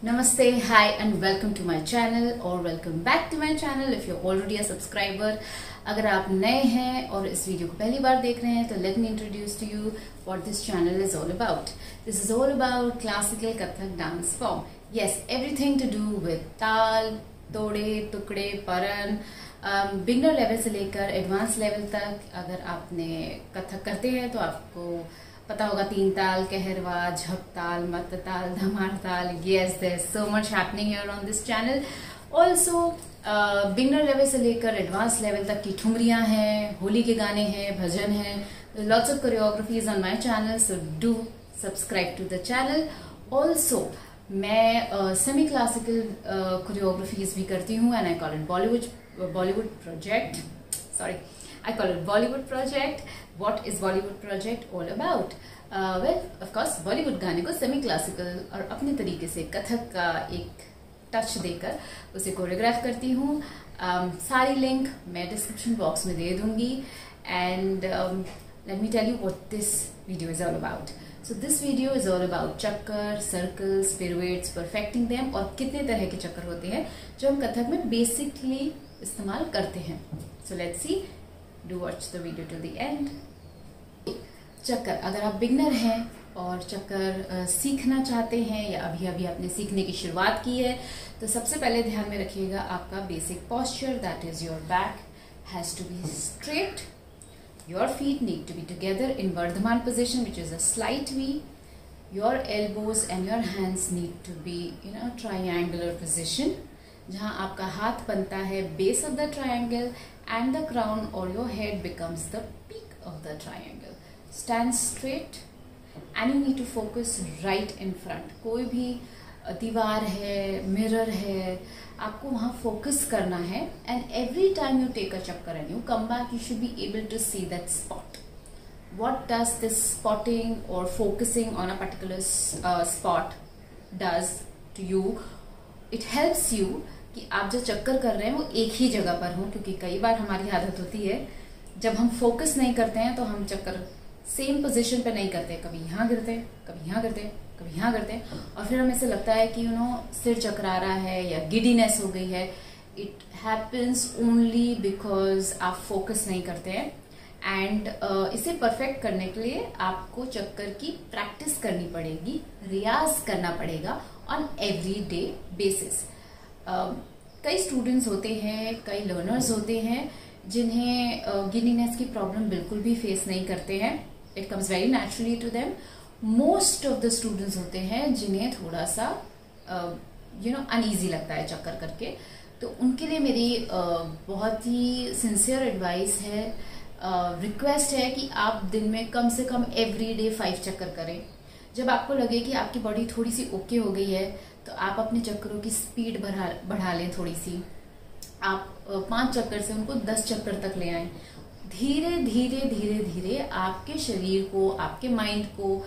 Namaste, hi and welcome to my channel or welcome back to my channel if you're already a subscriber. अगर आप नए हैं और इस वीडियो को पहली बार देख रहे हैं तो let me introduce to you what this channel is all about. This is all about classical Kathak dance form. Yes, everything to do with ताल, तोड़े, टुकड़े, परन, बिगनर लेवल से लेकर एडवांस लेवल तक अगर आपने कथक करते हैं तो आपको पता होगा तीन ताल, कहरवा, झप ताल, मत ताल, धमार ताल. Yes, there's so much happening here on this channel. Also, beginner level से लेकर एडवांस लेवल तक की ठुमरियां हैं, होली के गाने हैं, भजन हैं. Lots of choreographies on my channel, so do subscribe to the channel. Also, मैं सेमी क्लासिकल कोरियोग्राफीज भी करती हूँ and I call it Bollywood project. Sorry, I call it Bollywood project. What is Bollywood project all about? Well, of course, Bollywood गाने को semi classical और अपने तरीके से कथक का एक टच देकर उसे कोरियोग्राफ करती हूँ. सारी लिंक मैं डिस्क्रिप्शन बॉक्स में दे दूंगी. And let me tell you what this video is all about. So this video is all about चक्कर, सर्कल्स, पिरुएट्स, परफेक्टिंग देम और कितने तरह के चक्कर होते हैं जो हम कथक में बेसिकली इस्तेमाल करते हैं. So let's see. Do watch the video till the end. चक्कर, अगर आप बिगनर हैं और चक्कर सीखना चाहते हैं या अभी अभी आपने सीखने की शुरुआत की है तो सबसे पहले ध्यान में रखिएगा आपका basic posture, that is your back has to be straight. Your feet need to be together in Vardhaman position, which is a slight V. Your elbows and your hands need to be in a triangular position. जहाँ आपका हाथ बनता है base of the triangle and the crown or your head becomes the peak of the triangle. Stand straight and you need to focus right in front. कोई भी दीवार है, mirror है, आपको वहाँ फोकस करना है. And every time you take a चक्कर and you come back you should be able to see that spot. What does this spotting और focusing on a particular spot does to you? It helps you कि आप जो चक्कर कर रहे हैं वो एक ही जगह पर हो, क्योंकि कई बार हमारी आदत होती है जब हम फोकस नहीं करते हैं तो हम चक्कर सेम पोजीशन पे नहीं करते, कभी यहाँ गिरते हैं, कभी यहाँ गिरते हैं, कभी यहाँ करते हैं और फिर हमें ऐसे लगता है कि सिर चकरा रहा है या गिडीनेस हो गई है. इट हैपन्स ओनली बिकॉज आप फोकस नहीं करते हैं. एंड इसे परफेक्ट करने के लिए आपको चक्कर की प्रैक्टिस करनी पड़ेगी, रियाज करना पड़ेगा ऑन एवरी डे बेसिस. कई स्टूडेंट्स होते हैं, कई लर्नर्स होते हैं जिन्हें गिडीनेस की प्रॉब्लम बिल्कुल भी फेस नहीं करते हैं. It comes very naturally to them. Most of the students होते हैं जिन्हें थोड़ा सा अनईजी लगता है चक्कर करके. तो उनके लिए मेरी बहुत ही सिंसियर एडवाइस है, रिक्वेस्ट है कि आप दिन में कम से कम एवरी डे 5 चक्कर करें. जब आपको लगे कि आपकी बॉडी थोड़ी सी ओके हो गई है तो आप अपने चक्करों की स्पीड बढ़ा लें थोड़ी सी. आप 5 चक्कर से उनको 10 चक्कर तक ले आएं. धीरे धीरे धीरे धीरे आपके शरीर को, आपके माइंड को,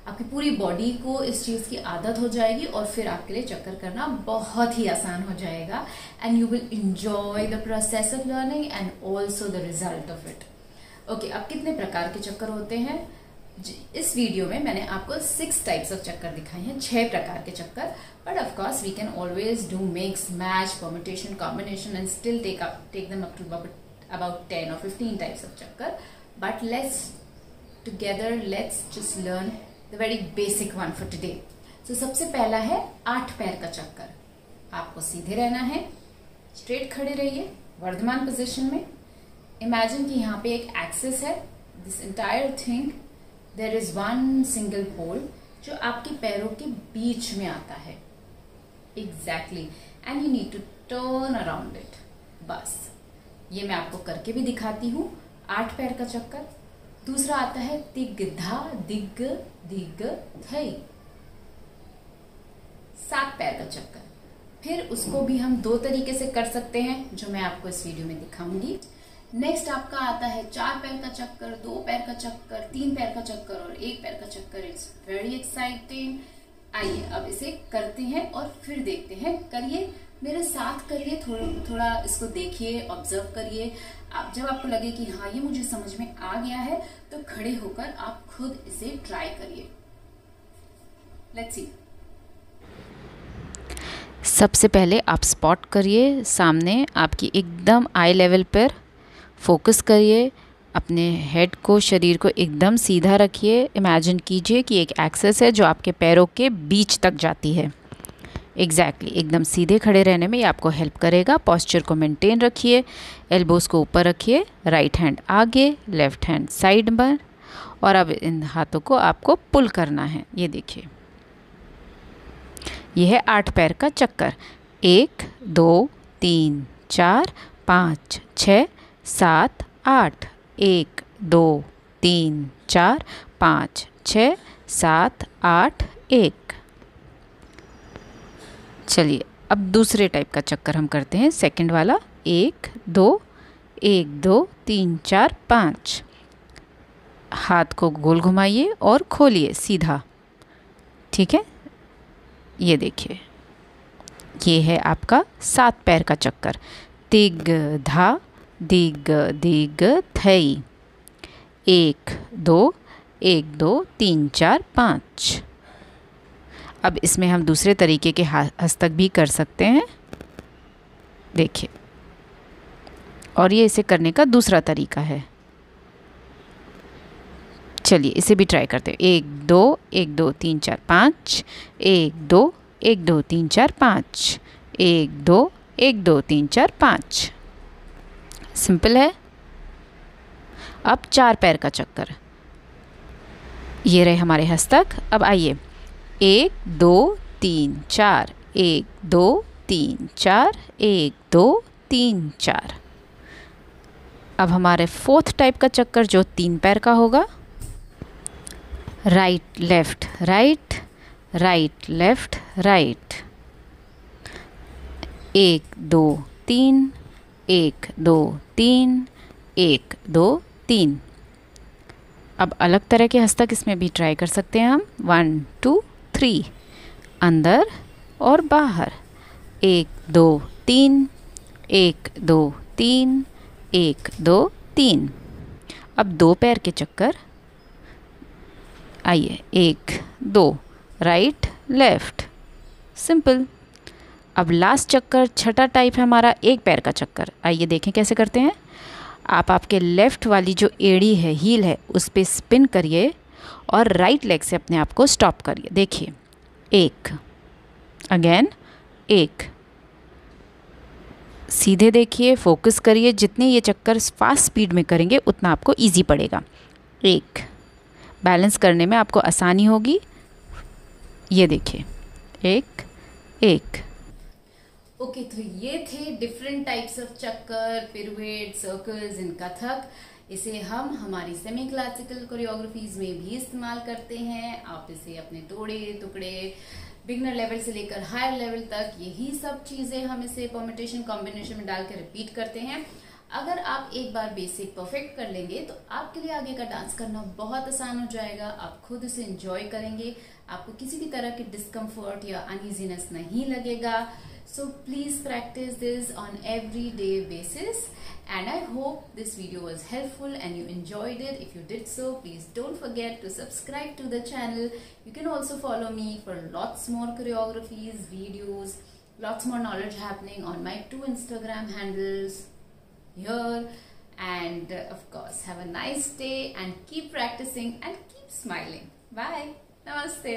आपकी पूरी बॉडी को इस चीज की आदत हो जाएगी और फिर आपके लिए चक्कर करना बहुत ही आसान हो जाएगा. And you will enjoy the process of learning and also the result of it. Okay, अब कितने प्रकार के चक्कर होते हैं? इस वीडियो में मैंने आपको 6 टाइप्स ऑफ चक्कर दिखाए हैं, 6 प्रकार के चक्कर. But of course we can always do mix, match, permutation, combination and still take them up to about 10 or 15 types of chakkar. But let's just learn the very basic one for today. So सबसे पहला है 8 पैर का चक्कर. आपको सीधे रहना है, स्ट्रेट खड़े रहिए वर्धमान पोजीशन में. इमेजिन कि यहाँ पे एक एक्सिस है. This entire thing, there is one single pole जो आपके पैरों के बीच में आता है. Exactly. And you need to turn around it. बस ये मैं आपको करके भी दिखाती हूँ. 8 पैर का चक्कर. दूसरा आता है तिग्धा दिग्ग दिग्ग थई, 7 पैर का चक्कर. फिर उसको भी हम 2 तरीके से कर सकते हैं जो मैं आपको इस वीडियो में दिखाऊंगी. नेक्स्ट आपका आता है 4 पैर का चक्कर, 2 पैर का चक्कर, 3 पैर का चक्कर और 1 पैर का चक्कर. It's very exciting. आइए अब इसे करते हैं और फिर देखते हैं. करिए, मेरे साथ करिए, थोड़ा इसको देखिए, ऑब्जर्व करिए. जब आपको लगे कि हाँ ये मुझे समझ में आ गया है तो खड़े होकर आप खुद इसे ट्राई करिए. Let's see. सबसे पहले आप स्पॉट करिए, सामने आपकी एकदम आई लेवल पर फोकस करिए, अपने हेड को, शरीर को एकदम सीधा रखिए। इमेजिन कीजिए कि एक एक्सेस है जो आपके पैरों के बीच तक जाती है। एग्जैक्टली एकदम सीधे खड़े रहने में ये आपको हेल्प करेगा। पॉस्चर को मेंटेन रखिए, एल्बोज़ को ऊपर रखिए, राइट हैंड आगे, लेफ़्ट हैंड साइड पर, और अब इन हाथों को आपको पुल करना है। ये देखिए, यह है 8 पैर का चक्कर। 1 2 3 4 5 6 7 8। 1 2 3 4 5 6 7 8 1। चलिए अब दूसरे टाइप का चक्कर हम करते हैं, सेकंड वाला। 1 2 1 2 3 4 5। हाथ को गोल घुमाइए और खोलिए सीधा, ठीक है। ये देखिए, ये है आपका 7 पैर का चक्कर। तिग धा दिग दिग थई। 1 2 1 2 3 4 5। अब इसमें हम दूसरे तरीके के हस्तक भी कर सकते हैं, देखिए। और ये इसे करने का दूसरा तरीका है। चलिए इसे भी ट्राई करते हैं। 1 2 1 2 3 4 5। 1 2 1 2 3 4 5। 1 2 1 2 3 4 5। सिंपल है। अब 4 पैर का चक्कर, ये रहे हमारे हस्तक। अब आइए, 1 2 3 4। 1 2 3 4। 1 2 3 4। अब हमारे 4th टाइप का चक्कर जो 3 पैर का होगा। Right left right, right left right. 1 2 3। 1 2 3। 1 2 3। अब अलग तरह के हस्तक इसमें भी ट्राई कर सकते हैं हम। 1 2 3, अंदर और बाहर। 1 2 3। 1 2 3। 1 2 3। अब 2 पैर के चक्कर, आइए। 1 2, राइट लेफ्ट, सिंपल। अब लास्ट चक्कर, छठा टाइप है हमारा 1 पैर का चक्कर। आइए देखें कैसे करते हैं। आप आपके लेफ़्ट वाली जो एड़ी है, हील है, उस पर स्पिन करिए और राइट लेग से अपने आप को स्टॉप करिए। देखिए, 1, अगेन 1। सीधे देखिए, फोकस करिए। जितने ये चक्कर फास्ट स्पीड में करेंगे उतना आपको इजी पड़ेगा। 1, बैलेंस करने में आपको आसानी होगी। ये देखिए, 1 1। ओके, तो ये थे डिफरेंट टाइप्स ऑफ चक्कर, पिरुएट, सर्कल्स इन कथक। इसे हम हमारी सेमी क्लासिकल कोरियोग्राफीज में भी इस्तेमाल करते हैं। आप इसे अपने तोड़े टुकड़े, बिगनर लेवल से लेकर हायर लेवल तक, यही सब चीजें हम इसे परम्यूटेशन कॉम्बिनेशन में डाल के रिपीट करते हैं। अगर आप एक बार बेसिक परफेक्ट कर लेंगे तो आपके लिए आगे का डांस करना बहुत आसान हो जाएगा। आप खुद उसे एंजॉय करेंगे, आपको किसी भी तरह की डिस्कम्फर्ट या अनइजीनेस नहीं लगेगा। So please practice this on everyday basis, and I hope this video was helpful and you enjoyed it. If you did so, please don't forget to subscribe to the channel. You can also follow me for lots more choreographies, videos, lots more knowledge happening on my 2 Instagram handles here. And of course, have a nice day and keep practicing and keep smiling. Bye. Namaste.